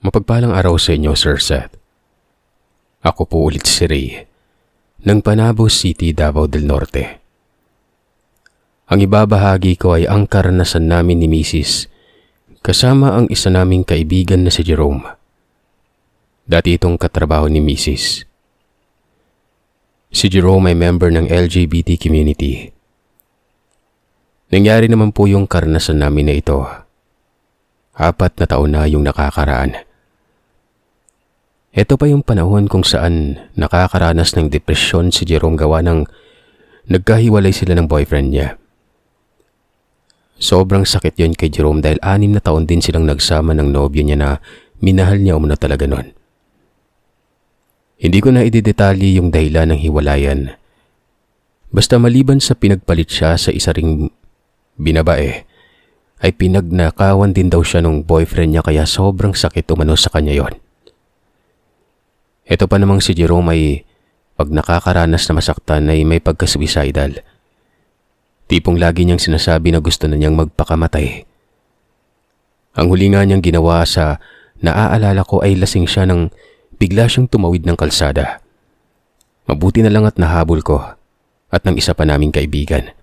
Mapagpalang araw sa inyo, Sir Seth. Ako po ulit si Ray, ng Panabo City, Davao del Norte. Ang ibabahagi ko ay ang karanasan namin ni Mrs. kasama ang isa naming kaibigan na si Jerome. Dati itong katrabaho ni Mrs. Si Jerome ay member ng LGBT community. Nangyari naman po yung karanasan namin na ito. 4 na taon na yung nakakaraan. Ito pa yung panahon kung saan nakakaranas ng depresyon si Jerome gawa ng nagkahiwalay sila ng boyfriend niya. Sobrang sakit yon kay Jerome dahil 6 na taon din silang nagsama ng nobyo niya na minahal niya umano talaga nun. Hindi ko na ididetalye yung dahilan ng hiwalayan. Basta maliban sa pinagpalit siya sa isa ring binabae, ay pinagnakawan din daw siya nung boyfriend niya kaya sobrang sakit umano sa kanya yon. Ito pa namang si Jerome ay pag nakakaranas na masaktan ay may pagka-suicidal. Tipong lagi niyang sinasabi na gusto na niyang magpakamatay. Ang huli nga niyang ginawa sa naaalala ko ay lasing siya nang bigla siyang tumawid ng kalsada. Mabuti na lang at nahabol ko at ng isa pa naming kaibigan.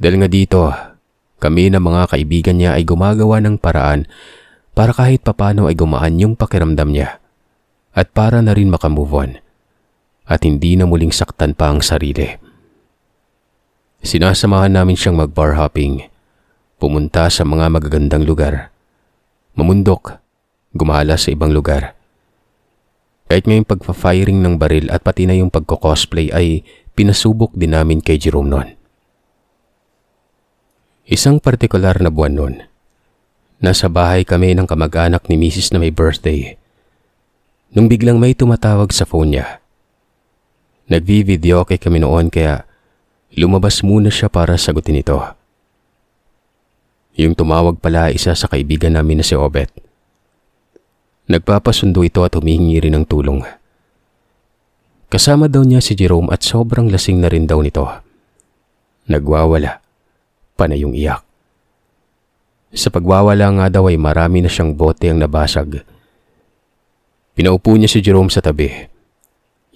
Dahil nga dito, kami na mga kaibigan niya ay gumagawa ng paraan para kahit papano ay gumaan yung pakiramdam niya at para na rin makamove on at hindi na muling saktan pa ang sarili. Sinasamahan namin siyang mag-bar hopping, pumunta sa mga magagandang lugar, mamundok, gumala sa ibang lugar. Kahit ngayong pagpa-firing ng baril at pati na yung pagko-cosplay ay pinasubok din namin kay Jerome noon. Isang partikular na buwan noon, nasa bahay kami ng kamag-anak ni Mrs. na may birthday. Nung biglang may tumatawag sa phone niya. Nagvi-videoke kami noon kaya lumabas muna siya para sagutin ito. Yung tumawag pala isa sa kaibigan namin na si Obet. Nagpapasundo ito at humihingi rin ng tulong. Kasama daw niya si Jerome at sobrang lasing na rin daw nito. Nagwawala, panay yung iyak. Sa pagwawala nga daw ay marami na siyang bote ang nabasag. Pinaupo niya si Jerome sa tabi.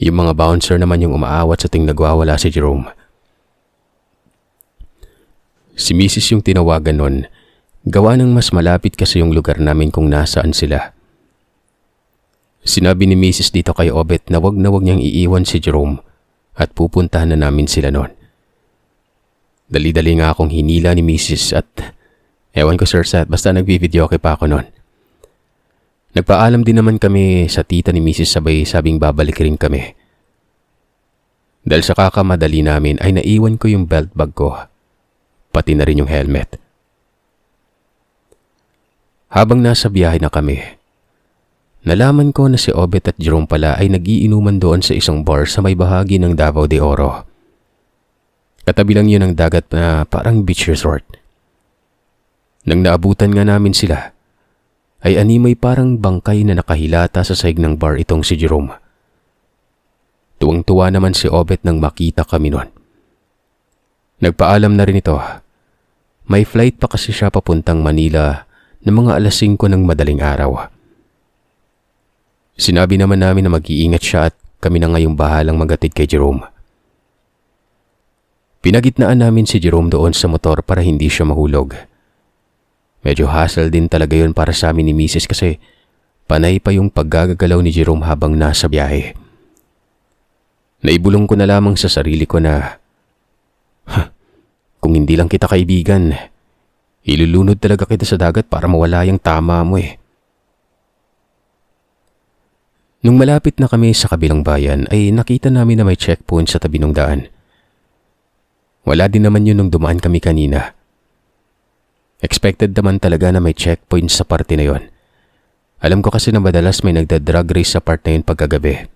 Yung mga bouncer naman yung umaawat sa ting nagwawala si Jerome. Si Mrs. yung tinawagan nun, gawa ng mas malapit kasi yung lugar namin kung nasaan sila. Sinabi ni Mrs. dito kay Obet na wag niyang iiwan si Jerome at pupuntahan na namin sila nun. Dali-dali nga akong hinila ni Mrs. at ewan ko Sir Seth, basta nagbi-videoke pa ako nun. Nagpaalam din naman kami sa tita ni Mrs. sabay sabing babalik rin kami. Dahil sa kakamadali namin ay naiwan ko yung belt bag ko, pati na rin yung helmet. Habang nasa biyahe na kami, nalaman ko na si Obet at Jerome pala ay nagiinuman doon sa isang bar sa may bahagi ng Davao de Oro. Katabi lang yun ng dagat na parang beach resort. Nang naabutan nga namin sila, ay animay parang bangkay na nakahilata sa sahig ng bar itong si Jerome. Tuwang-tuwa naman si Obet nang makita kami nun. Nagpaalam na rin ito. May flight pa kasi siya papuntang Manila ng mga 5:00 ng madaling araw. Sinabi naman namin na mag-iingat siya at kami na ngayong bahalang magatid kay Jerome. Pinagitnaan namin si Jerome doon sa motor para hindi siya mahulog. Medyo hassle din talaga yun para sa amin ni Mrs. kasi panay pa yung paggagalaw ni Jerome habang nasa biyahe. Naibulong ko na lamang sa sarili ko na, kung hindi lang kita kaibigan, ilulunod talaga kita sa dagat para mawala yung tama mo eh. Nung malapit na kami sa kabilang bayan ay nakita namin na may checkpoint sa tabi ng daan. Wala din naman yun nung dumaan kami kanina. Expected naman talaga na may checkpoint sa parte na yon. Alam ko kasi na madalas may nagda-drag race sa part na yun pagkagabi.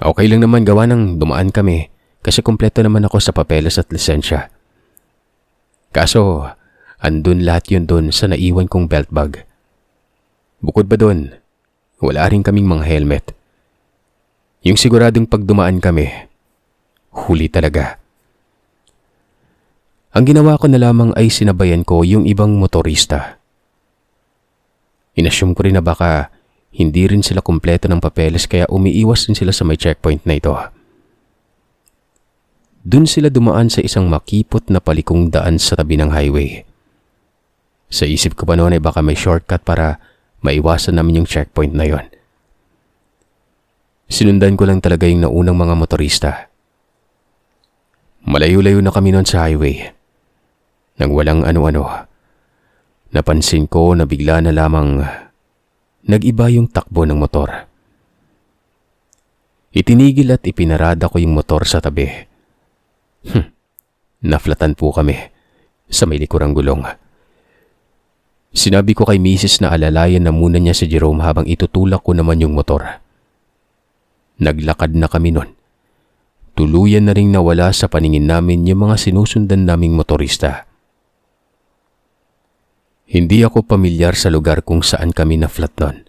Okay lang naman gawa ng dumaan kami kasi kumpleto naman ako sa papeles at lisensya. Kaso, andun lahat yun dun sa naiwan kong belt bag. Bukod ba dun, wala rin kaming mga helmet. Yung siguradong pag dumaan kami, huli talaga. Ang ginawa ko na lamang ay sinabayan ko yung ibang motorista. Inassume ko rin na baka hindi rin sila kumpleto ng papeles kaya umiiwas din sila sa may checkpoint na ito. Dun sila dumaan sa isang makipot na palikong daan sa tabi ng highway. Sa isip ko pa noon ay baka may shortcut para maiwasan namin yung checkpoint na yon. Sinundan ko lang talaga yung naunang mga motorista. Malayo-layo na kami noon sa highway. Nang walang ano-ano, napansin ko na bigla na lamang nag-iba yung takbo ng motor. Itinigil at ipinarada ko yung motor sa tabi. Naflatan po kami sa may likurang gulong. Sinabi ko kay Mrs. na alalayan na muna niya si Jerome habang itutulak ko naman yung motor. Naglakad na kami nun. Tuluyan na ring nawala sa paningin namin yung mga sinusundan naming motorista. Hindi ako pamilyar sa lugar kung saan kami na-flat nun.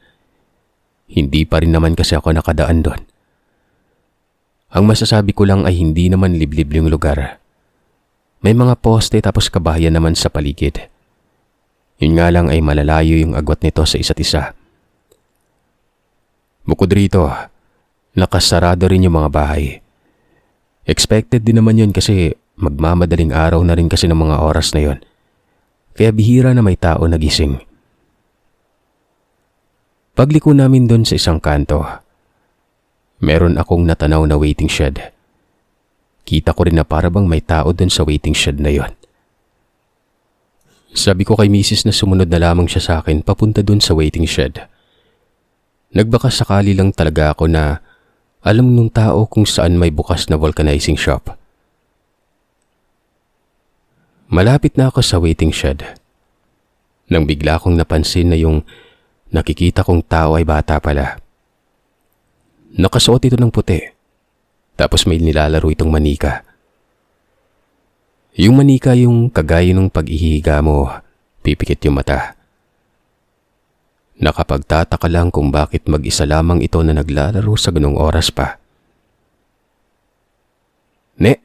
Hindi pa rin naman kasi ako nakadaan doon. Ang masasabi ko lang ay hindi naman liblib yung lugar. May mga poste tapos kabahayan naman sa paligid. Yun nga lang ay malalayo yung agwat nito sa isa't isa. Bukod rito, nakasarado rin yung mga bahay. Expected din naman yun kasi magmamadaling araw na rin kasi ng mga oras na yun. Kaya bihira na may tao nagising. Pagliko namin doon sa isang kanto, meron akong natanaw na waiting shed. Kita ko rin na para bang may tao doon sa waiting shed na yon. Sabi ko kay Mrs. na sumunod na lamang siya sa akin papunta doon sa waiting shed. Nagbaka sakali lang talaga ako na alam nung tao kung saan may bukas na vulcanizing shop. Malapit na ako sa waiting shed. Nang bigla kong napansin na yung nakikita kong tao ay bata pala. Nakasuot ito ng puti. Tapos may nilalaro itong manika. Yung manika yung kagaya ng pag-ihiga mo, pipikit yung mata. Nakapagtataka lang kung bakit mag-isa lamang ito na naglalaro sa ganung oras pa. Ne,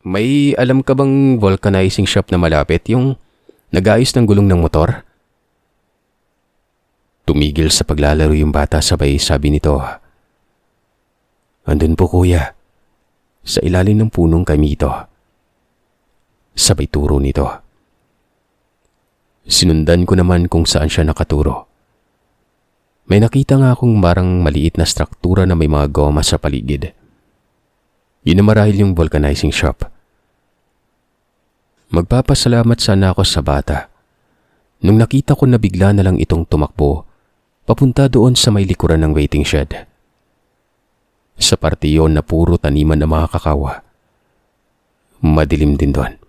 may alam ka bang vulcanizing shop na malapit yung nag-ayos ng gulong ng motor? Tumigil sa paglalaro yung bata sabay sabi nito, "Andun po kuya, sa ilalim ng punong kamito." Sabay turo nito. Sinundan ko naman kung saan siya nakaturo. May nakita nga akong marang maliit na struktura na may mga goma sa paligid. Yun na marahil yung vulcanizing shop. Magpapasalamat sana ako sa bata nung nakita ko na bigla na lang itong tumakbo papunta doon sa may likuran ng waiting shed. Sa parte yun na puro taniman na mga kakawa. Madilim din doon.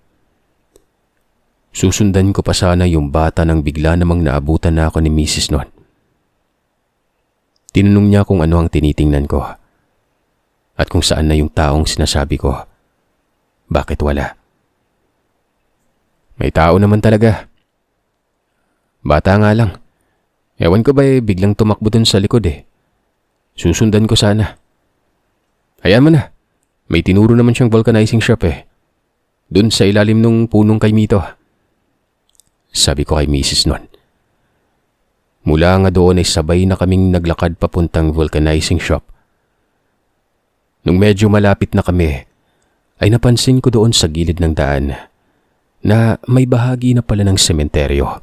Susundan ko pa sana yung bata nang bigla namang naabutan na ako ni Mrs. noon. Tinanong niya kung ano ang tinitingnan ko at kung saan na yung taong sinasabi ko. Bakit wala? May tao naman talaga. Bata nga lang. Ewan ko ba biglang tumakbo dun sa likod eh. Susundan ko sana. Hayaan mo na. May tinuro naman siyang vulcanizing shop eh. Dun sa ilalim nung punong kaimito. Sabi ko kay Mrs. noon. Mula nga doon ay sabay na kaming naglakad papuntang vulcanizing shop. Nung medyo malapit na kami, ay napansin ko doon sa gilid ng daan na may bahagi na pala ng sementeryo.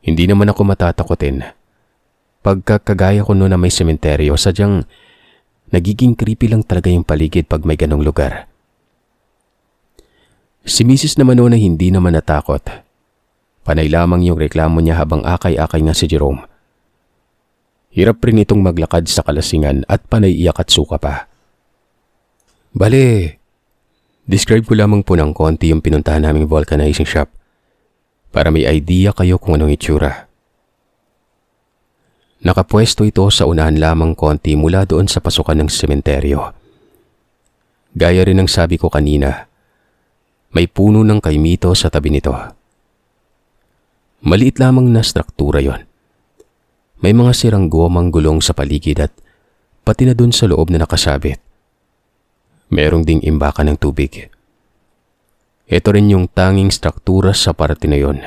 Hindi naman ako matatakotin. Pagkakagaya ko noon na may sementeryo, sadyang nagiging creepy lang talaga yung paligid pag may ganong lugar. Si Mrs. naman noon ay hindi naman natakot. Panay lamang yung reklamo niya habang akay-akay nga si Jerome. Hirap rin itong maglakad sa kalasingan at panay iyak at suka pa. Bale, describe ko lamang po ng konti yung pinuntahan naming vulcanizing shop para may idea kayo kung anong itsura. Nakapwesto ito sa unahan lamang konti mula doon sa pasukan ng sementeryo. Gaya rin ng sabi ko kanina, may puno ng kaimito sa tabi nito. Maliit lamang na struktura yon. May mga sirang gomang gulong sa paligid at pati na dun sa loob na nakasabit. Merong ding imbakan ng tubig. Ito rin yung tanging struktura sa parte na yon.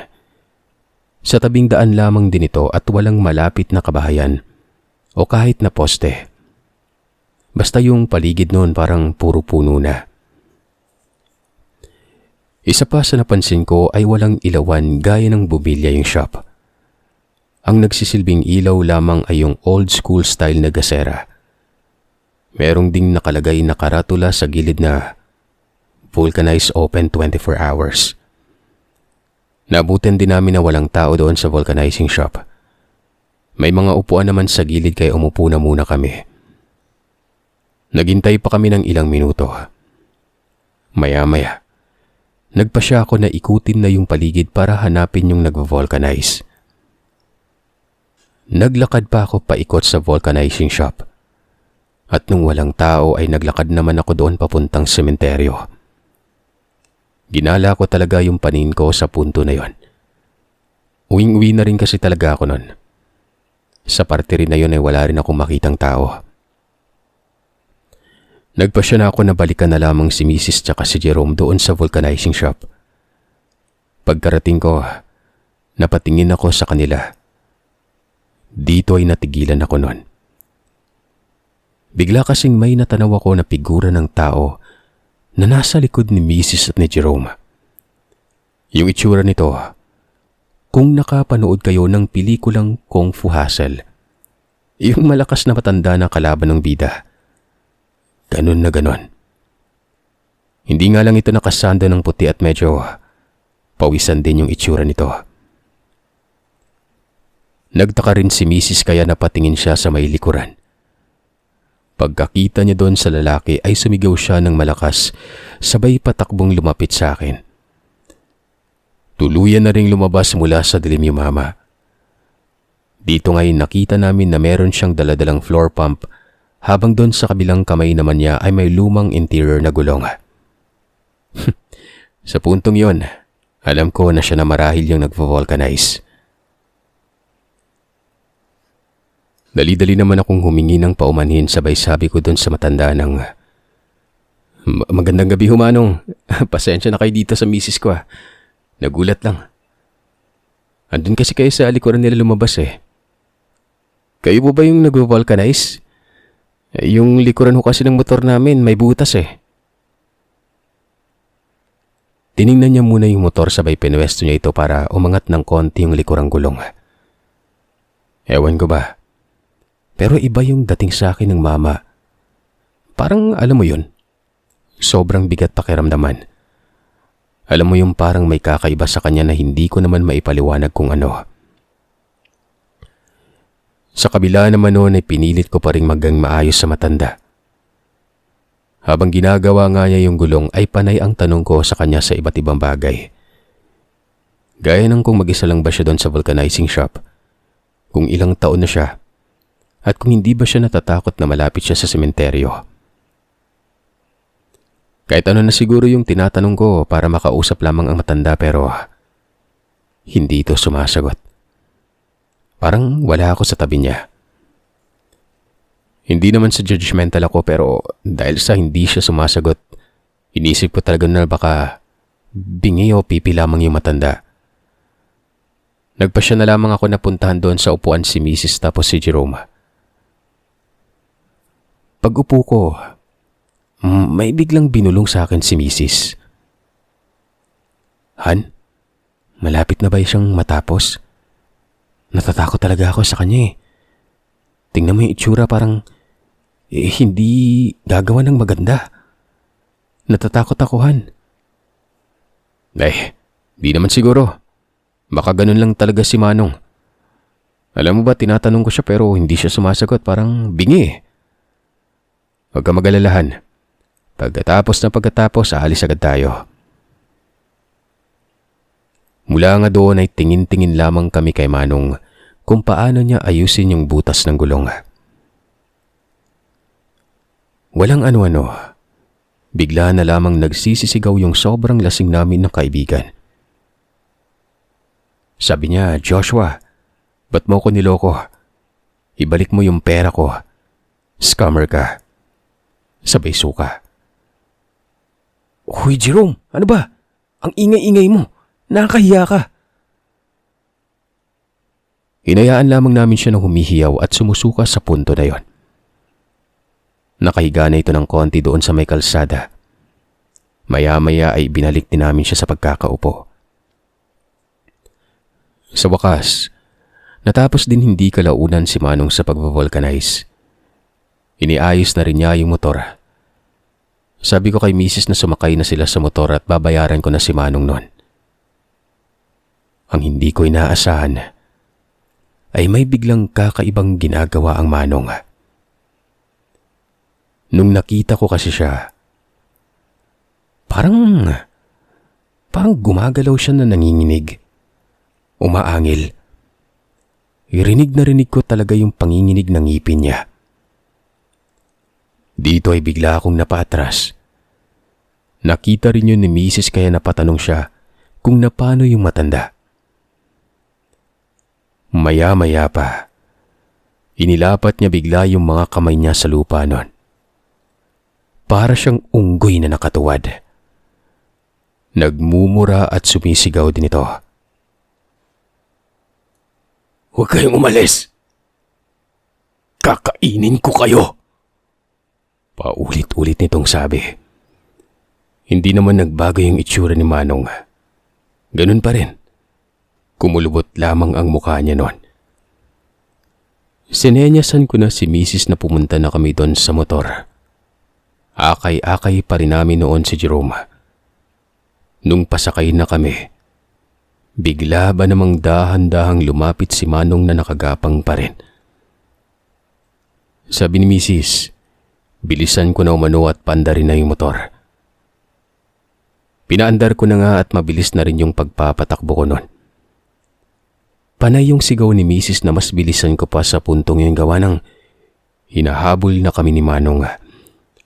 Sa tabing daan lamang din ito at walang malapit na kabahayan o kahit na poste. Basta yung paligid noon parang puro puno na. Isa pa sa napansin ko ay walang ilawan gaya ng bubilya yung shop. Ang nagsisilbing ilaw lamang ay yung old school style na gasera. Merong ding nakalagay na karatula sa gilid na vulcanized open 24 hours. Nabutin din namin na walang tao doon sa vulcanizing shop. May mga upuan naman sa gilid kaya umupo na muna kami. Naghintay pa kami ng ilang minuto. Maya-maya, nagpasya ako na ikutin na yung paligid para hanapin yung nag-vulcanize. Naglakad pa ako paikot sa vulcanizing shop. At nung walang tao ay naglakad naman ako doon papuntang sementeryo. Ginala ko talaga yung panin ko sa punto na yon. Uwing-uwi na rin kasi talaga ako nun. Sa parte rin na yun ay wala rin akong makitang tao. Nagpasya na ako na balikan na lamang si Mrs. tsaka si Jerome doon sa vulcanizing shop. Pagkarating ko, napatingin ako sa kanila. Dito ay natigilan ako nun. Bigla kasing may natanaw ako na figura ng tao na nasa likod ni Mrs. at ni Jerome. Yung itsura nito, kung nakapanood kayo ng pelikulang Kung Fu Hustle, yung malakas na matanda na kalaban ng bida. Ganun na ganun. Hindi nga lang ito nakasando ng puti at medyo pawisan din yung itsura nito. Nagtaka rin si Mrs. kaya napatingin siya sa may likuran. Pagkakita niya doon sa lalaki ay sumigaw siya ng malakas, sabay patakbong lumapit sa akin. Tuluyan na ring lumabas mula sa dilim yung mama. Dito ngayon nakita namin na meron siyang daladalang floor pump habang doon sa kabilang kamay naman niya ay may lumang interior na gulong. Sa puntong yon, alam ko na siya na marahil yung nagvo-vulcanize. Dali-dali naman akong humingi ng paumanhin sabay sabi ko doon sa matanda ng magandang gabi humanong. Pasensya na kayo dito sa misis ko . Nagulat lang. Andun kasi kayo sa likuran nila lumabas . Kayo po ba yung nag-vulcanize? Yung likuran ho kasi ng motor namin may butas . Tiningnan niya muna yung motor sabay pinwesto niya ito para umangat ng konti yung likurang gulong. Ewan ko ba? Pero iba yung dating sa akin ng mama. Parang alam mo yun, sobrang bigat pakiramdaman. Alam mo yung parang may kakaiba sa kanya na hindi ko naman maipaliwanag kung ano. Sa kabila naman noon ay pinilit ko pa rin magang maayos sa matanda. Habang ginagawa nga niya yung gulong ay panay ang tanong ko sa kanya sa iba't ibang bagay. Gaya ng kung mag-isa lang ba siya doon sa vulcanizing shop, kung ilang taon na siya, at kung hindi ba siya natatakot na malapit siya sa sementeryo. Kahit ano na siguro yung tinatanong ko para makausap lamang ang matanda pero hindi ito sumasagot. Parang wala ako sa tabi niya. Hindi naman sa judgmental ako pero dahil sa hindi siya sumasagot, inisip ko talaga na baka bingi o pipi lamang yung matanda. Nagpasya na lamang ako na puntahan doon sa upuan si Mrs. tapos si Jerome. Pag-upo ko, may biglang binulong sa akin si Mrs. Han, malapit na ba siyang matapos? Natatakot talaga ako sa kanya . Tingnan mo yung itsura parang hindi gagawa ng maganda. Natatakot ako, Han. Di naman siguro. Baka ganun lang talaga si Manong. Alam mo ba, tinatanong ko siya pero hindi siya sumasagot, parang bingi . Huwag ka mag-alalahan. Pagkatapos, aalis agad tayo. Mula nga doon ay tingin-tingin lamang kami kay Manong kung paano niya ayusin yung butas ng gulong. Walang ano-ano. Bigla na lamang nagsisisigaw yung sobrang lasing namin ng kaibigan. Sabi niya, Joshua, ba't mo ko niloko? Ibalik mo yung pera ko. Scammer ka. Sabay suka. Hoy, Jerome, ano ba? Ang ingay-ingay mo. Nakakahiya ka. Hinayaan lamang namin siya na humihiyaw at sumusuka sa punto na yon. Nakahiga na ito ng konti doon sa may kalsada. Maya-maya ay binalik din namin siya sa pagkakaupo. Sa wakas, natapos din hindi kalaunan si Manong sa pag-vulcanize. Iniayos na rin niya yung motor. Sabi ko kay Mrs. na sumakay na sila sa motor at babayaran ko na si Manong noon. Ang hindi ko inaasahan ay may biglang kakaibang ginagawa ang Manong. Nung nakita ko kasi siya, parang gumagalaw siya na nanginginig. Umaangil. Rinig na rinig ko talaga yung panginginig ng ngipin niya. Dito ay bigla akong napaatras. Nakita rin yun ni Mrs. kaya napatanong siya kung napano yung matanda. Maya-maya pa, inilapat niya bigla yung mga kamay niya sa lupa nun. Para siyang unggoy na nakatuwad. Nagmumura at sumisigaw din ito. "Huwag kayong umalis! Kakainin ko kayo!" Paulit-ulit nitong sabi. Hindi naman nagbago yung itsura ni Manong. Ganun pa rin. Kumulubot lamang ang mukha niya noon. Sinenyasan ko na si Mrs. na pumunta na kami doon sa motor. Akay-akay pa rin namin noon si Jerome. Nung pasakay na kami, bigla ba namang dahan-dahang lumapit si Manong na nakagapang pa rin. Sabi ni Mrs., bilisan ko na umano at paandarin na yung motor. Pinaandar ko na nga at mabilis na rin yung pagpapatakbo ko noon. Panay yung sigaw ni Mrs. na mas bilisan ko pa sa puntong yung gawa ng hinahabol na kami ni Manong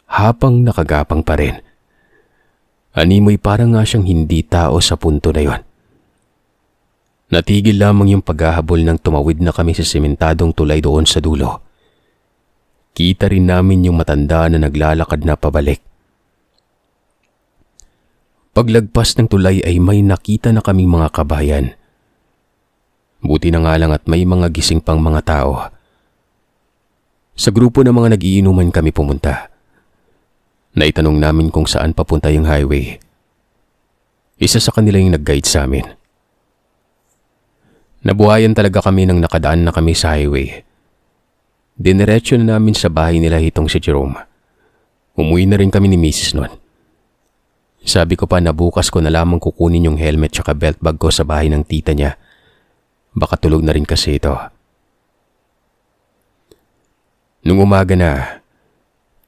habang nakagapang pa rin. Animoy parang nga siyang hindi tao sa punto na yon. Natigil lamang yung paghahabol nang tumawid na kami sa sementadong tulay doon sa dulo. Kita rin namin yung matanda na naglalakad na pabalik. Paglagpas ng tulay ay may nakita na kaming mga kabayan. Buti na nga lang at may mga gising pang mga tao. Sa grupo ng mga nagiinuman kami pumunta. Naitanong namin kung saan papunta yung highway. Isa sa kanila yung nag-guide sa amin. Nabuhayan talaga kami nang nakadaan na kami sa highway. Dinerecho na namin sa bahay nila hitong si Jerome. Umuwi na rin kami ni Mrs. noon. Sabi ko pa na bukas ko na lamang kukunin yung helmet tsaka belt bag ko sa bahay ng tita niya. Baka tulog na rin kasi ito. Nung umaga na,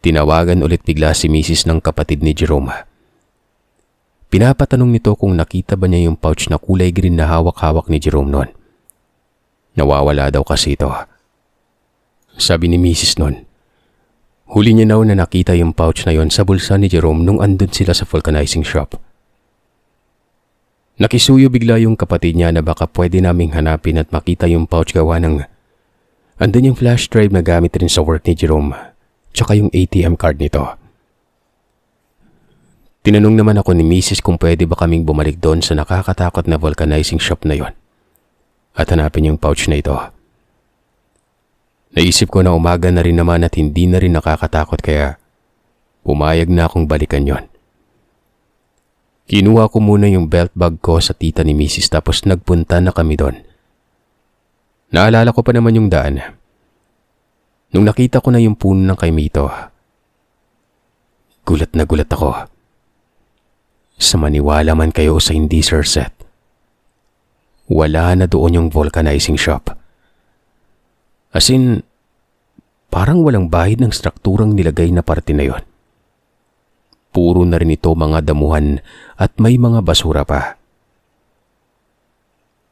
tinawagan ulit bigla si Mrs. ng kapatid ni Jerome. Pinapatanong nito kung nakita ba niya yung pouch na kulay green na hawak-hawak ni Jerome noon. Nawawala daw kasi ito. Sabi ni Mrs. noon, huli niya na nakita yung pouch na yon sa bulsa ni Jerome nung andun sila sa vulcanizing shop. Nakisuyo bigla yung kapatid niya na baka pwede naming hanapin at makita yung pouch gawa ng andun yung flash drive na gamit rin sa work ni Jerome tsaka yung ATM card nito. Tinanong naman ako ni Mrs. kung pwede ba kaming bumalik doon sa nakakatakot na vulcanizing shop na yon at hanapin yung pouch na ito. Naisip ko na umaga na rin naman at hindi na rin nakakatakot kaya pumayag na akong balikan yon. Kinuha ko muna yung belt bag ko sa tita ni Mrs. tapos nagpunta na kami doon. Naalala ko pa naman yung daan. Nung nakita ko na yung puno ng kaimito, gulat na gulat ako. Sa maniwala man kayo sa hindi, Sir Seth, wala na doon yung vulcanizing shop. As in, parang walang bahid ng strukturang nilagay na parte na yon. Puro na rin ito mga damuhan at may mga basura pa.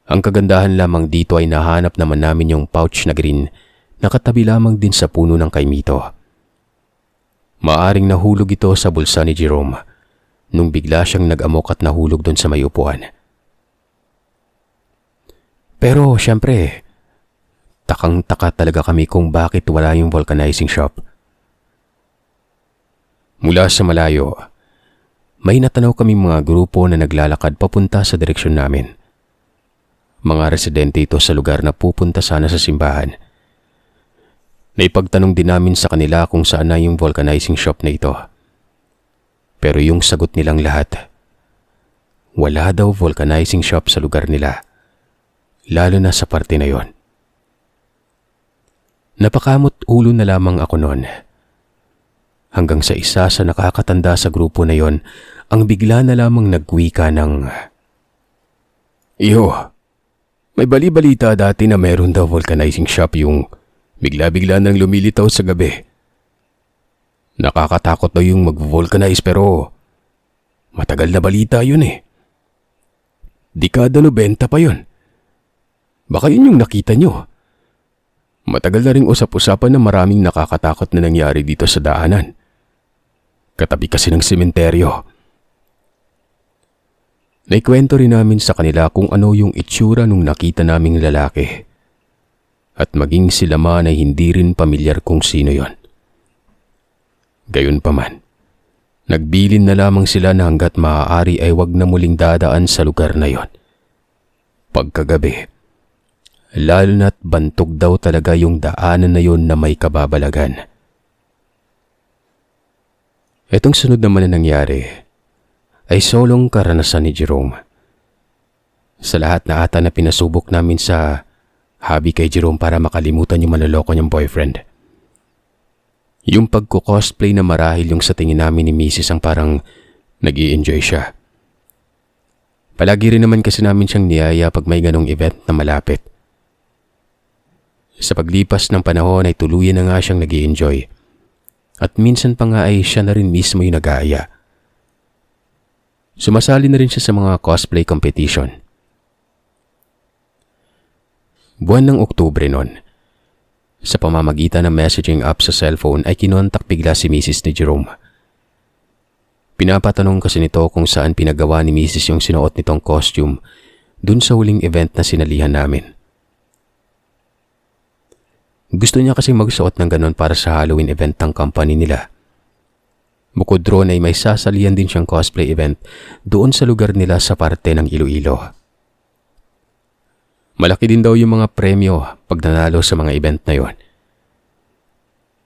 Ang kagandahan lamang dito ay nahanap naman namin yung pouch na green na katabi lamang din sa puno ng kaimito. Maaring nahulog ito sa bulsa ni Jerome nung bigla siyang nag-amok at nahulog doon sa may upuan. Pero syempre, takang-taka talaga kami kung bakit wala yung vulcanizing shop. Mula sa malayo, may natanaw kaming mga grupo na naglalakad papunta sa direksyon namin. mga residente ito sa lugar na pupunta sana sa simbahan. Naipagtanong din namin sa kanila kung saan na yung vulcanizing shop na ito. Pero yung sagot nilang lahat, wala daw vulcanizing shop sa lugar nila, lalo na sa parte na yon. Napakamot ulo na lamang ako noon. Hanggang sa isa sa nakakatanda sa grupo na yon ang bigla na lamang nagwika ng, "Iyo, may bali-balita dati na meron daw vulcanizing shop yung bigla-bigla nang lumilitaw sa gabi. Nakakatakot daw yung mag-vulcanize pero matagal na balita yun eh. Dekada 90 pa yun. Baka yun yung nakita nyo. Matagal na ring usap-usapan na maraming nakakatakot na nangyari dito sa daanan. Katabi kasi ng sementeryo." Naikwento rin namin sa kanila kung ano yung itsura nung nakita naming lalaki. At maging sila man ay hindi rin pamilyar kung sino yon. Gayunpaman, nagbilin na lamang sila na hanggat maaari ay wag na muling dadaan sa lugar na yon. Pagkagabi, lalo na't bantog daw talaga yung daanan na yon na may kababalagan. Etong sunod naman na nangyari ay solong karanasan ni Jerome. Sa lahat na ata na pinasubok namin sa hobby kay Jerome para makalimutan yung manloloko niyang boyfriend. Yung pagko-cosplay na marahil yung sa tingin namin ni Mrs. ang parang nag-i-enjoy siya. Palagi rin naman kasi namin siyang niyaya pag may ganong event na malapit. Sa paglipas ng panahon ay tuluyan na nga siyang nag-i-enjoy. At minsan pa nga ay siya na rin mismo yung nag-aaya. Sumasali na rin siya sa mga cosplay competition. Buwan ng Oktubre noon, sa pamamagitan ng messaging app sa cellphone ay kinontak bigla si Mrs. ni Jerome. Pinapatanong kasi nito kung saan pinagawa ni Mrs. yung sinuot nitong costume dun sa huling event na sinalihan namin. Gusto niya kasi magsuot ng ganon para sa Halloween event ng company nila. Bukod roon ay may sasalihan din siyang cosplay event doon sa lugar nila sa parte ng Iloilo. Malaki din daw yung mga premyo pag nanalo sa mga event na yon.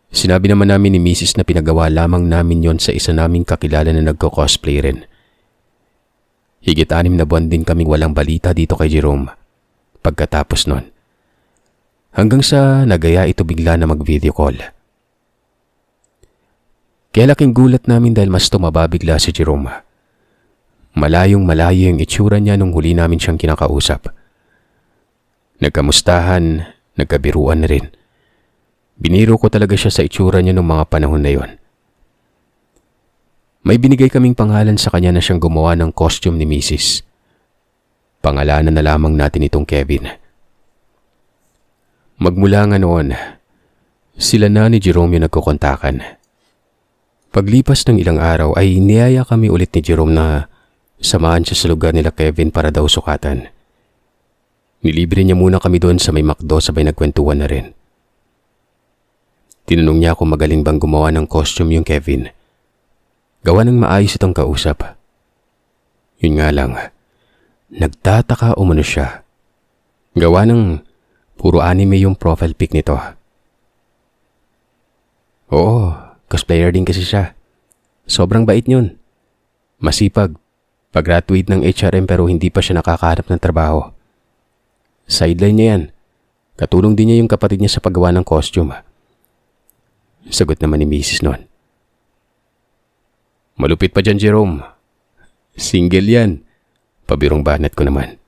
Sinabi naman namin ni Mrs. na pinagawa lamang namin yon sa isa naming kakilala na nagko-cosplay rin. Higit 6 na buwan din kaming walang balita dito kay Jerome pagkatapos nun. Hanggang sa nagaya ito bigla na mag-video call. Kaya laking gulat namin dahil mas tumaba bigla si Jerome. Malayong malayo yung itsura niya nung huli namin siyang kinakausap. Nagkamustahan, nagkabiruan na rin. Biniro ko talaga siya sa itsura niya nung mga panahon na yon. May binigay kaming pangalan sa kanya na siyang gumawa ng costume ni Mrs. Pangalanan na lamang natin itong Kevin. Magmula nga noon, sila na ni Jerome yung nagkukontakan. Paglipas ng ilang araw ay niyaya kami ulit ni Jerome na samahan siya sa lugar nila Kevin para daw sukatan. Nilibre niya muna kami doon sa may McDo sabay nagkwentuhan na rin. Tinanong niya kung magaling bang gumawa ng costume yung Kevin. Gawa ng maayos itong kausap. Yun nga lang, nagtataka umano siya. Gawa ng puro anime yung profile pic nito. Oo, cosplayer din kasi siya. Sobrang bait yun. Masipag. Pag-graduate ng HRM pero hindi pa siya nakakahanap ng trabaho. Sideline niya yan. Katulong din niya yung kapatid niya sa paggawa ng costume. Sagot naman ni Mrs. noon. Malupit pa dyan, Jerome. Single yan. Pabirong banat ko naman.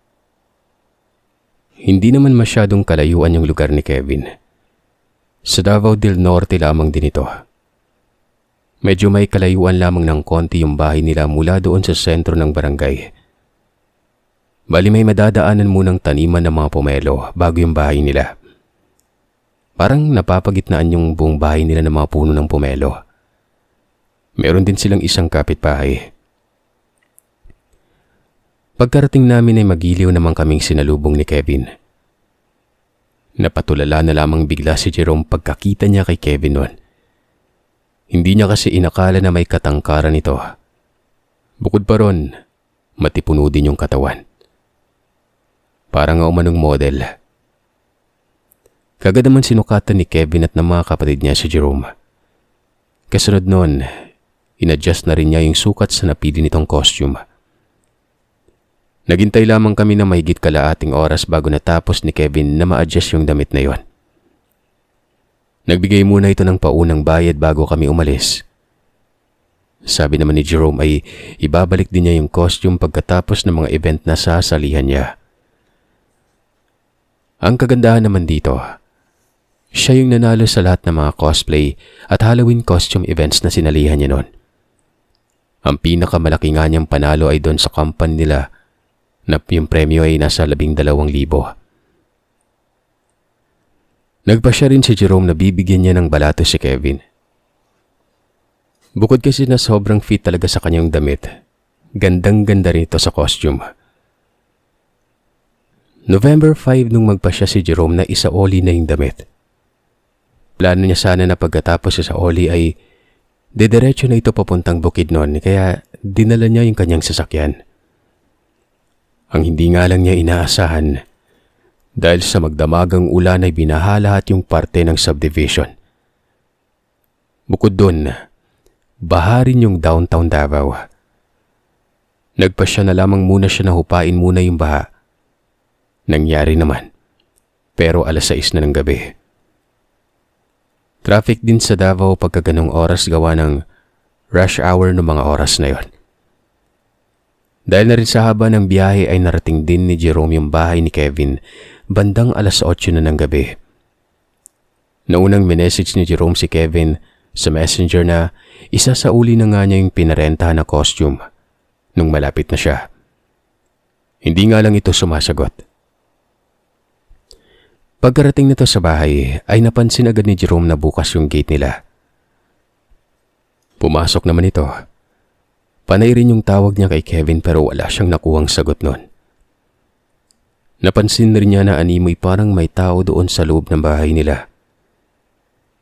Hindi naman masyadong kalayuan yung lugar ni Kevin. Sa Davao del Norte lamang din ito. Medyo may kalayuan lamang ng konti yung bahay nila mula doon sa sentro ng barangay. Bali may madadaanan munang taniman ng mga pomelo bago yung bahay nila. Parang napapagitnaan yung buong bahay nila ng mga puno ng pomelo. Meron din silang isang kapitbahay. Pagkarating namin ay magiliw naman kaming sinalubong ni Kevin. Napatulala na lamang bigla si Jerome pagkakita niya kay Kevin noon. Hindi niya kasi inakala na may katangkaran ito. Bukod pa ron, matipuno din yung katawan. Parang nga umanong model. Kagad naman sinukatan ni Kevin at ng mga kapatid niya si Jerome. Kasunod nun, inadjust na rin niya yung sukat sa napili nitong costume. Naghintay lamang kami na mahigit kalaating oras bago natapos ni Kevin na ma-adjust yung damit na yon. Nagbigay muna ito ng paunang bayad bago kami umalis. Sabi naman ni Jerome ay ibabalik din niya yung costume pagkatapos ng mga event na sasalihan niya. Ang kagandahan naman dito, siya yung nanalo sa lahat ng mga cosplay at Halloween costume events na sinalihan niya noon. Ang pinakamalaki nga niyang panalo ay doon sa company nila na yung premyo ay nasa 12,000. Nagpasya rin si Jerome na bibigyan niya ng balato si Kevin. Bukod kasi na sobrang fit talaga sa kanyang damit, gandang-ganda rin ito sa costume. November 5 nung magpasya si Jerome na isaoli na yung damit. Plano niya sana na pagkatapos sa oli ay dediretso na ito papuntang Bukidnon kaya dinala niya yung kanyang sasakyan. Ang hindi nga lang niya inaasahan dahil sa magdamagang ulan ay binaha lahat yung parte ng subdivision. Bukod doon, baha rin yung downtown Davao. Nagpasya na lamang muna siya na hupain muna yung baha. Nangyari naman, pero 6:00 na ng gabi. Traffic din sa Davao pagkaganong oras gawa ng rush hour ng mga oras na yon. Dahil na rin sa haba ng biyahe ay narating din ni Jerome yung bahay ni Kevin bandang 8:00 na ng gabi. Naunang minessage ni Jerome si Kevin sa messenger na isasauli na nga niya yung pinarentahan na costume nung malapit na siya. Hindi nga lang ito sumasagot. Pagkarating nito sa bahay ay napansin agad ni Jerome na bukas yung gate nila. Pumasok naman ito. Panay rin yung tawag niya kay Kevin pero wala siyang nakuhang sagot nun. Napansin rin niya na animoy parang may tao doon sa loob ng bahay nila.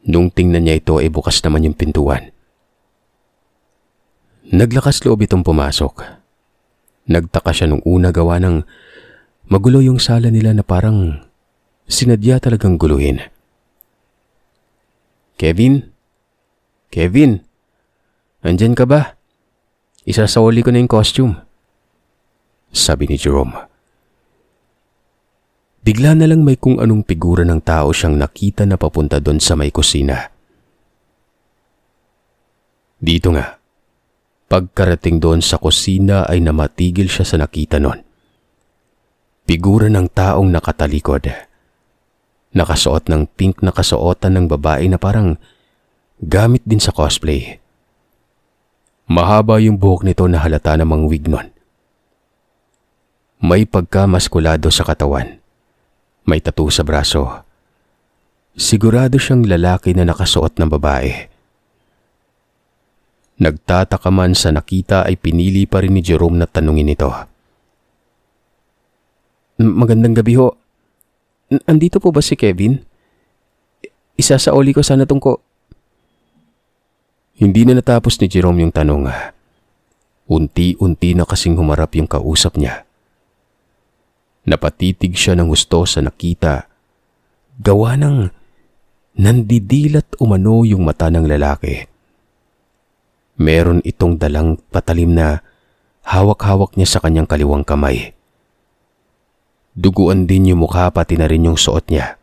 Nung tingnan niya ito ay bukas naman yung pintuan. Naglakas loob itong pumasok. Nagtaka siya nung una gawa ng magulo yung sala nila na parang sinadya talagang guluhin. Kevin? Kevin? Andyan ka ba? Isasauli ko na yung costume. Sabi ni Jerome. Bigla na lang may kung anong figura ng tao siyang nakita na papunta doon sa may kusina. Dito nga, pagkarating doon sa kusina ay namatigil siya sa nakita nun. Figura ng taong nakatalikod. Nakasuot ng pink na kasuotan ng babae na parang gamit din sa cosplay. Mahaba yung buhok nito na halata namang wig nun. May pagkamaskulado sa katawan. May tattoo sa braso. Sigurado siyang lalaki na nakasuot ng babae. Nagtataka man sa nakita ay pinili pa rin ni Jerome na tanungin ito. Magandang gabi ho. Andito po ba si Kevin? Isasauli ko sana tungko. Hindi na natapos ni Jerome yung tanong. Unti-unti na kasing humarap yung kausap niya. Napatitig siya ng gusto sa nakita. Gawa ng nandidilat umano yung mata ng lalaki. Meron itong dalang patalim na hawak-hawak niya sa kanyang kaliwang kamay. Duguan din yung mukha pati na rin yung suot niya.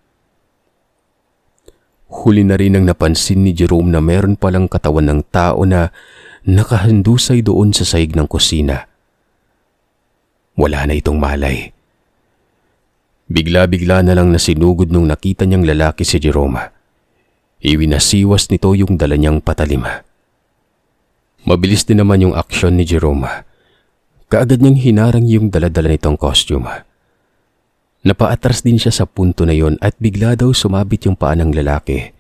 Huli na rin ang napansin ni Jerome na meron palang katawan ng tao na nakahandusay doon sa sahig ng kusina. Wala na itong malay. Bigla-bigla na lang nasinugod nung nakita niyang lalaki si Jerome. Iwinasiwas nito yung dala niyang patalim. Mabilis din naman yung aksyon ni Jerome. Kaagad niyang hinarang yung dala-dala nitong costume. Napaatras din siya sa punto na yon at bigla daw sumabit yung paa ng lalaki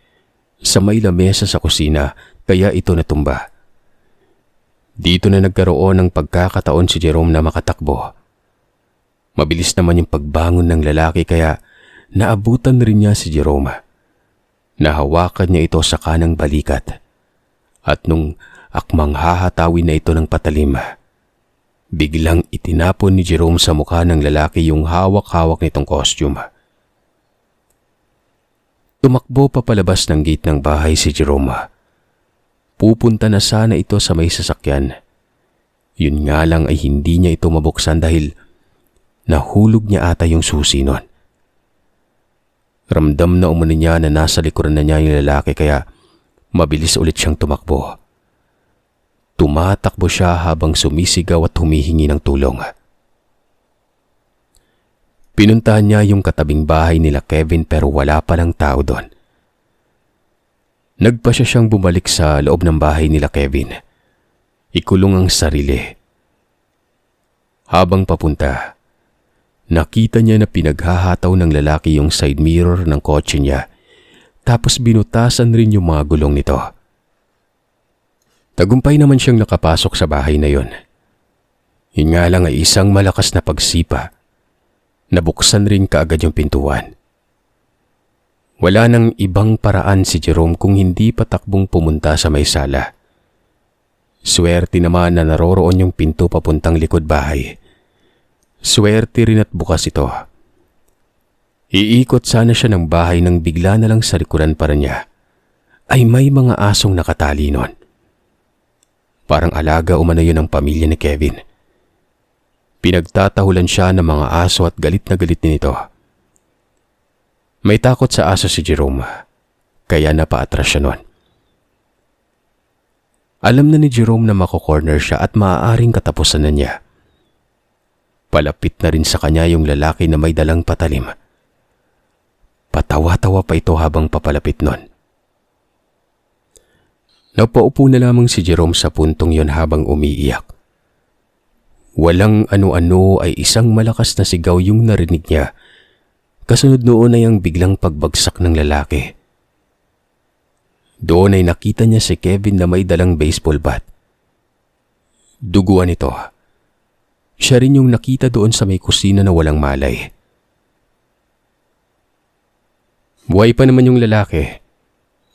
sa may lamesa sa kusina kaya ito natumba. Dito na nagkaroon ng pagkakataon si Jerome na makatakbo. Mabilis naman yung pagbangon ng lalaki kaya naabutan rin niya si Jerome. Nahawakan niya ito sa kanang balikat at nung akmang hahatawin na ito ng patalim, Biglang itinapon ni Jerome sa mukha ng lalaki yung hawak-hawak nitong costume. Tumakbo pa palabas ng gate ng bahay si Jerome. Pupunta na sana ito sa may sasakyan. Yun nga lang ay hindi niya ito mabuksan dahil nahulog niya ata yung susi nun. Ramdam na umano niya na nasa likuran na niya yung lalaki kaya mabilis ulit siyang tumakbo. Tumatakbo siya habang sumisigaw at humihingi ng tulong. Pinuntahan niya yung katabing bahay nila Kevin pero wala palang tao doon. Nagpa siyang bumalik sa loob ng bahay nila Kevin. Ikulong ang sarili. Habang papunta, nakita niya na pinaghahataw ng lalaki yung side mirror ng kotse niya tapos binutasan rin yung mga gulong nito. Tagumpay naman siyang nakapasok sa bahay na yon. Yun nga lang ay isang malakas na pagsipa. Nabuksan rin kaagad yung pintuan. Wala nang ibang paraan si Jerome kung hindi patakbong pumunta sa may sala. Swerte naman na naroroon yung pinto papuntang likod bahay. Swerte rin at bukas ito. Iikot sana siya ng bahay nang bigla na lang sa likuran para niya ay may mga asong nakatali nun. Parang alaga umano yun ang pamilya ni Kevin. Pinagtatahulan siya ng mga aso at galit na galit nito. May takot sa aso si Jerome, kaya napaatras siya nun. Alam na ni Jerome na mako-corner siya at maaaring katapusan na niya. Palapit na rin sa kanya yung lalaki na may dalang patalim. Patawa-tawa pa ito habang papalapit nun. Napaupo na lamang si Jerome sa puntong yon habang umiiyak. Walang ano-ano ay isang malakas na sigaw yung narinig niya. Kasunod noon ay ang biglang pagbagsak ng lalaki. Doon ay nakita niya si Kevin na may dalang baseball bat. Duguan ito. Siya rin yung nakita doon sa may kusina na walang malay. Buhay pa naman yung lalaki.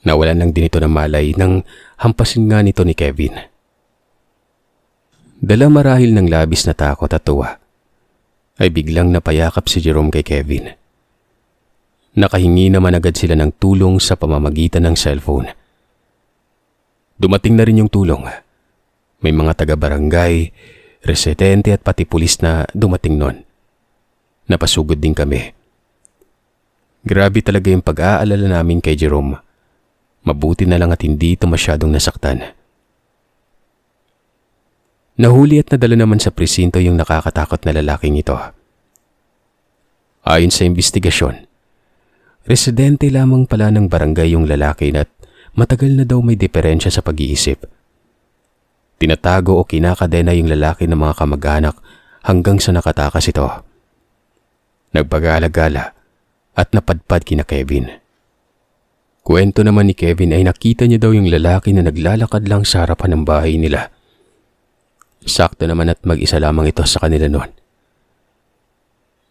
Nawalan lang din ito ng malay nang hampasin nga nito ni Kevin. Dala marahil ng labis na takot at tuwa, ay biglang napayakap si Jerome kay Kevin. Nakahingi naman agad sila ng tulong sa pamamagitan ng cellphone. Dumating na rin yung tulong. May mga taga-barangay, residente at pati pulis na dumating nun. Napasugod din kami. Grabe talaga yung pag-aalala namin kay Jerome. Mabuti na lang at hindi ito masyadong nasaktan. Nahuli at nadala naman sa presinto yung nakakatakot na lalaking ito. Ayon sa investigasyon, residente lamang pala ng barangay yung lalaki at matagal na daw may diferensya sa pag-iisip. Tinatago o kinakadena yung lalaki ng mga kamag-anak hanggang sa nakatakas ito. Nagpag-alagala at napadpad kina Kevin. Kwento naman ni Kevin ay nakita niya daw yung lalaki na naglalakad lang sa harapan ng bahay nila. Sakto naman at mag-isa lamang ito sa kanila noon.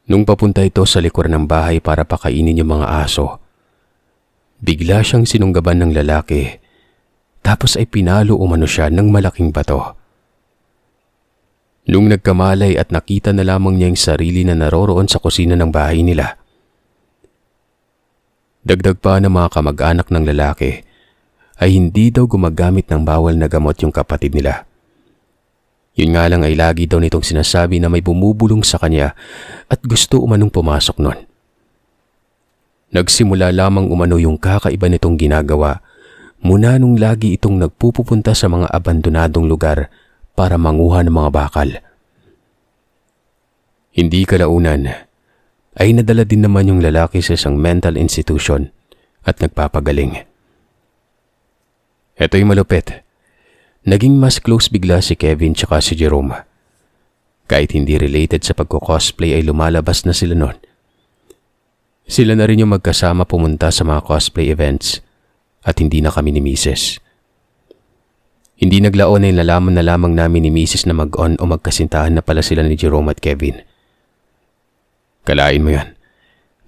Nung papunta ito sa likuran ng bahay para pakainin yung mga aso, bigla siyang sinunggaban ng lalaki tapos ay pinalo umano siya ng malaking bato. Nung nagkamalay at nakita na lamang niya yung sarili na naroroon sa kusina ng bahay nila, dagdag pa ng mga kamag-anak ng lalaki ay hindi daw gumagamit ng bawal na gamot yung kapatid nila. Yun nga lang ay lagi daw nitong sinasabi na may bumubulong sa kanya at gusto umanong pumasok nun. Nagsimula lamang umano yung kakaiba nitong ginagawa muna nung lagi itong nagpupunta sa mga abandonadong lugar para manguha ng mga bakal. Hindi kalaunan ay nadala din naman yung lalaki sa isang mental institution at nagpapagaling. Eto'y malupit. Naging mas close bigla si Kevin tsaka si Jerome. Kahit hindi related sa pagko-cosplay ay lumalabas na sila noon. Sila na rin yung magkasama pumunta sa mga cosplay events at hindi na kami ni Mrs. Hindi naglaon ay nalaman na lamang namin ni Mrs. na mag-on o magkasintahan na pala sila ni Jerome at Kevin. Kalain mo yan.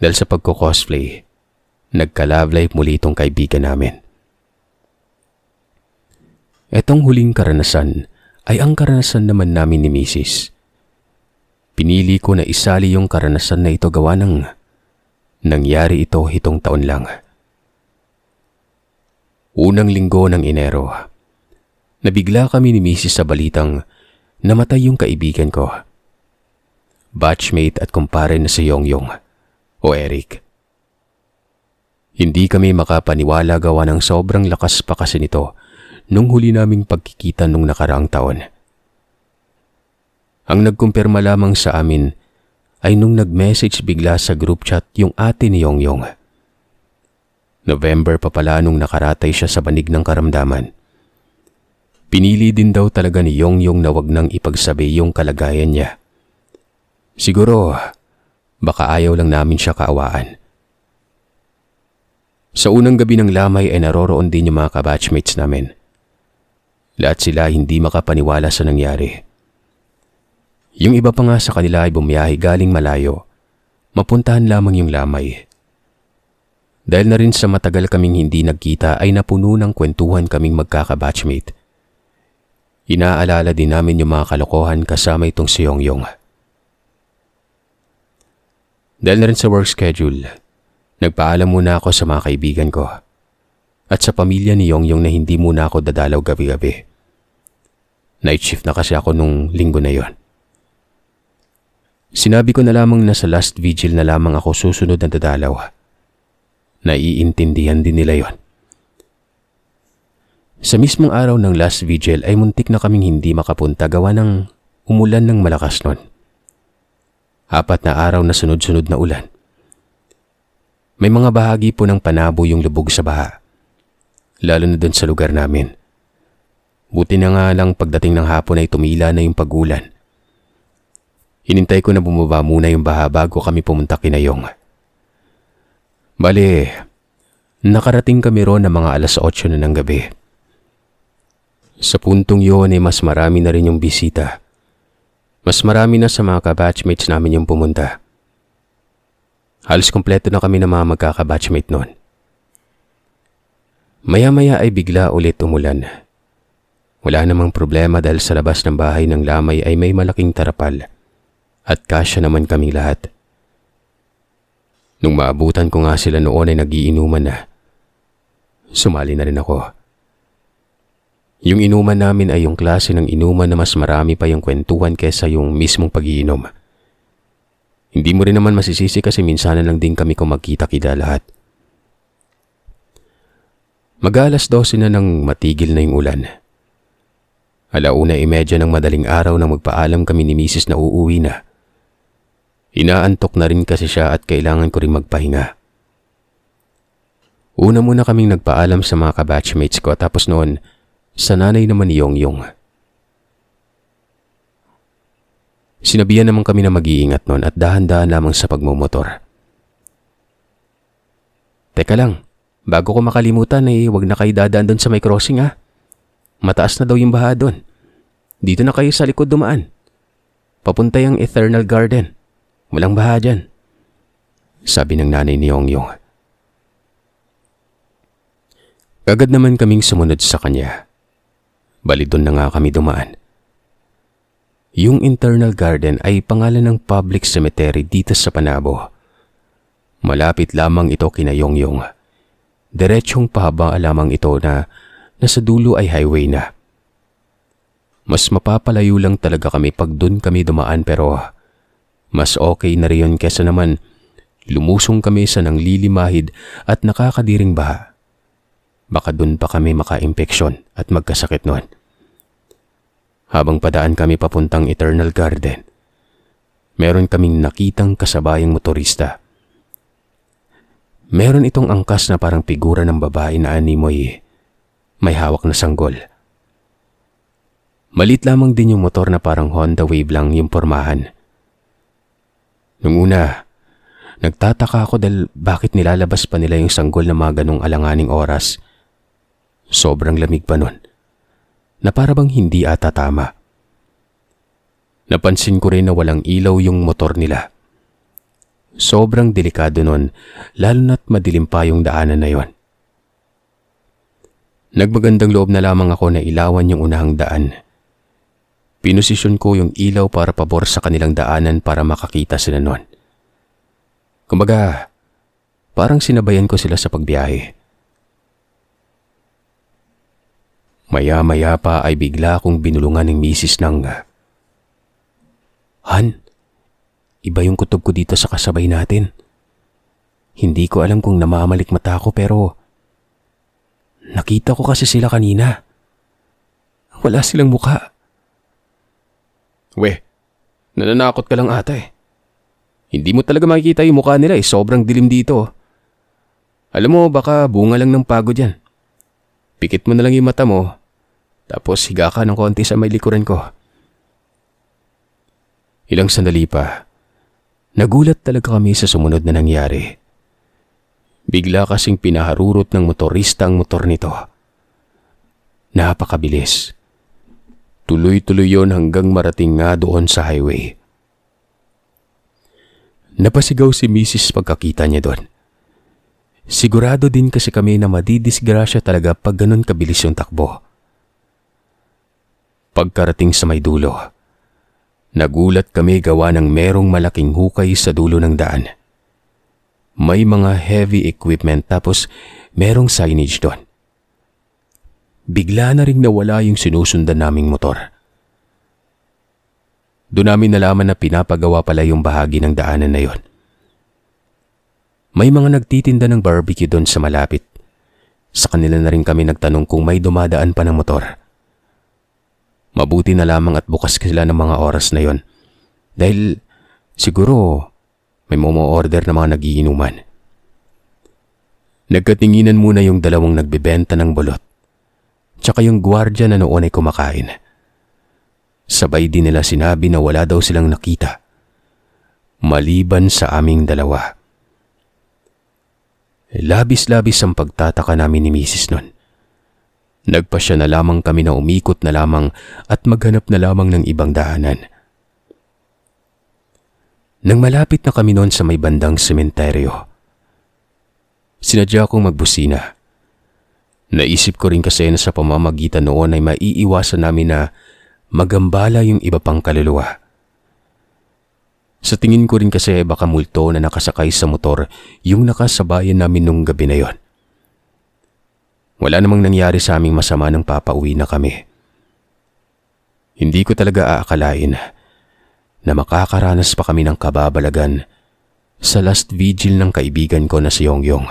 Dahil sa pagko-cosplay, nagka-love life muli itong kaibigan namin. Etong huling karanasan ay ang karanasan naman namin ni Mrs. Pinili ko na isali yung karanasan na ito gawa ng nangyari ito 7 taon lang. Unang linggo ng Enero, nabigla kami ni Mrs. sa balitang namatay yung kaibigan ko. Batchmate at kumpare na si Yongyong o Eric. Hindi kami makapaniwala gawa ng sobrang lakas pa kasi nito nung huli naming pagkikita nung nakaraang taon. Ang nagkumpirma lamang sa amin ay nung nag-message bigla sa group chat yung ate ni Yongyong. November pa pala nung nakaratay siya sa banig ng karamdaman. Pinili din daw talaga ni Yongyong na wag nang ipagsabi yung kalagayan niya. Siguro, baka ayaw lang namin siya kaawaan. Sa unang gabi ng lamay ay naroroon din yung mga kabatchmates namin. Lahat sila hindi makapaniwala sa nangyari. Yung iba pa nga sa kanila ay bumiyahe galing malayo. Mapuntahan lamang yung lamay. Dahil na rin sa matagal kaming hindi nagkita ay napuno ng kwentuhan kaming magkakabatchmate. Inaalala din namin yung mga kalokohan kasama itong si Yongyong. Dahil na rin sa work schedule, nagpaalam muna ako sa mga kaibigan ko at sa pamilya ni Yongyong na hindi muna ako dadalaw gabi-gabi. Night shift na kasi ako nung linggo na yon. Sinabi ko na lamang na sa last vigil na lamang ako susunod na dadalaw. Naiintindihan din nila yon. Sa mismong araw ng last vigil ay muntik na kaming hindi makapunta gawa ng umulan ng malakas nun. 4 na araw na sunod-sunod na ulan. May mga bahagi po ng panabo yung lubog sa baha, lalo na dun sa lugar namin. Buti na nga lang pagdating ng hapon ay tumila na yung pag-ulan. Hinintay ko na bumaba muna yung baha bago kami pumunta kina Yong. Bale, nakarating kami ron na mga 8:00 na ng gabi. Sa puntong yun ay mas marami na rin yung bisita. Mas marami na sa mga kabatchmates namin yung pumunta. Halos kompleto na kami ng mga magkakabatchmate noon. Maya-maya ay bigla ulit umulan. Wala namang problema dahil sa labas ng bahay ng lamay ay may malaking tarapal at kasya naman kaming lahat. Nung maabutan ko nga sila noon ay nagiinuman na. Sumali na rin ako. Yung inuman namin ay yung klase ng inuman na mas marami pa yung kwentuhan kesa yung mismong pag-iinom. Hindi mo rin naman masisisi kasi minsanan lang din kami kung magkita-kita lahat. Mag-alas 12 na nang matigil na yung ulan. 1:30 ng madaling araw nang magpaalam kami ni Mrs. na uuwi na. Inaantok na rin kasi siya at kailangan ko rin magpahinga. Una muna kaming nagpaalam sa mga kabatchmates ko tapos noon sa nanay naman ni Yongyong. Sinabihan naman kami na mag-iingat noon at dahan-dahan lamang sa pagmumotor. Teka lang, bago ko makalimutan ay huwag na kayo dadaan doon sa may crossing ha. Mataas na daw yung baha doon. Dito na kayo sa likod dumaan. Papunta yung Eternal Garden. Walang baha dyan. Sabi ng nanay ni Yongyong. Agad naman kaming sumunod sa kanya. Bali doon na nga kami dumaan. Yung Eternal Garden ay pangalan ng public cemetery dito sa Panabo. Malapit lamang ito kina Yongyong. Diretsyong pahaba lamang ito na nasa dulo ay highway na. Mas mapapalayo lang talaga kami pag doon kami dumaan pero mas okay na riyon kesa naman lumusong kami sa nanglilimahid at nakakadiring baha. Baka doon pa kami maka-impeksyon at magkasakit noon. Habang padaan kami papuntang Eternal Garden, meron kaming nakitang kasabayang motorista. Meron itong angkas na parang figura ng babae na animoy, may hawak na sanggol. Malit lamang din yung motor na parang Honda Wave lang yung pormahan. Nung una, nagtataka ako dahil bakit nilalabas pa nila yung sanggol na mga ganong alanganing oras. Sobrang lamig pa nun, na para bang hindi ata tama. Napansin ko rin na walang ilaw yung motor nila. Sobrang delikado nun, lalo na't madilim pa yung daanan na yon. Nagmagandang loob na lamang ako na ilawan yung unahang daan. Pinosisyon ko yung ilaw para pabor sa kanilang daanan para makakita sila nun. Kumbaga, parang sinabayan ko sila sa pagbiyahe. Maya-maya pa ay bigla akong binulungan ng misis ng, Han, iba yung kutob ko dito sa kasabay natin. Hindi ko alam kung namamalik mata ko pero nakita ko kasi sila kanina. Wala silang mukha. Weh, nananakot ka lang ata eh. Hindi mo talaga makikita yung mukha nila eh, sobrang dilim dito. Alam mo, baka bunga lang ng pagod yan. Pikit mo na lang yung mata mo, tapos higa ka ng konti sa may likuran ko. Ilang sandali pa, nagulat talaga kami sa sumunod na nangyari. Bigla kasing pinaharurot ng motorista ang motor nito. Napakabilis. Tuloy-tuloy yon hanggang marating nga doon sa highway. Napasigaw si Mrs. pagkakita niya doon. Sigurado din kasi kami na madidisgrasya talaga pag ganun kabilis yung takbo. Pagkarating sa may dulo, nagulat kami gawa ng merong malaking hukay sa dulo ng daan. May mga heavy equipment tapos merong signage doon. Bigla na ring nawala yung sinusundan naming motor. Doon namin nalaman na pinapagawa pala yung bahagi ng daanan na yon. May mga nagtitinda ng barbecue doon sa malapit. Sa kanila na rin kami nagtanong kung may dumadaan pa ng motor. Mabuti na lamang at bukas sila ng mga oras na yon. Dahil siguro may order na mga nagiinuman. Nagkatinginan muna yung dalawang nagbebenta ng bulot. Tsaka yung gwardya na noon ay kumakain. Sabay din nila sinabi na wala daw silang nakita. Maliban sa aming dalawa. Labis-labis ang pagtataka namin ni Mrs. nun. Nagpasya na lamang kami na umikot na lamang at maghanap na lamang ng ibang daanan. Nang malapit na kami noon sa may bandang sementeryo, sinadya kong magbusina. Naisip ko rin kasi na sa pamamagitan noon ay maiiwasan namin na magambala yung iba pang kaluluwa. Sa tingin ko rin kasi baka multo na nakasakay sa motor yung nakasabayan namin nung gabi na yon. Wala namang nangyari sa aming masama nang papauwi na kami. Hindi ko talaga aakalain na makakaranas pa kami ng kababalagan sa last vigil ng kaibigan ko na si Yongyong.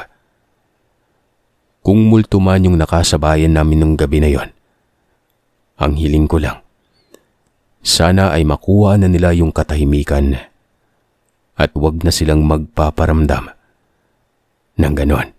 Kung multo man yung nakasabayan namin nung gabi na yon, ang hiling ko lang, sana ay makuha na nila yung katahimikan at wag na silang magpaparamdam ng ganon.